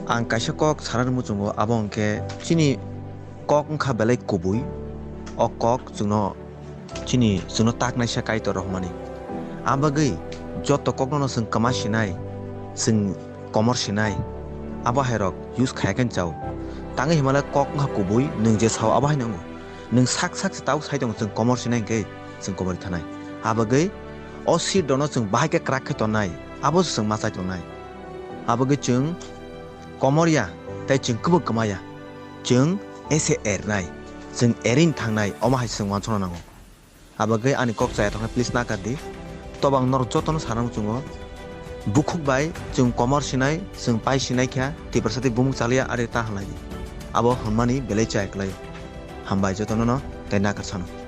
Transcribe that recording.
Ang kaisa kok sarar muchungo abo hingke chini kok wngkha belai kubui o kok chungno chini chungno taknaisa kaito rohmani abagui joto kok no chwng kama sinai chwng komor sinai abo hairok use khayakhen chao tangi himala kok wngkha kubui nung je sao abo hainango nung sak tau saidong chwng komor sinai hingke chwng komor thanai abagui o seat dono chwng bahai ke krak khai tongnai abo chwng machai tongnai abagui chwng komorya tei chwng kubuk kmaya chwng ese ernai chwng erin thangnai omo hai chwng wansana nango abagui ani kok chaya tongkha please nakardi tobang nor jotono sanam chungo bukhuk bai chwng komor sinai chwng pai sinai kha tipar sati bumung chalia are ta halai abo hammani belai chaya klai hambai jotono no tei nakar sano.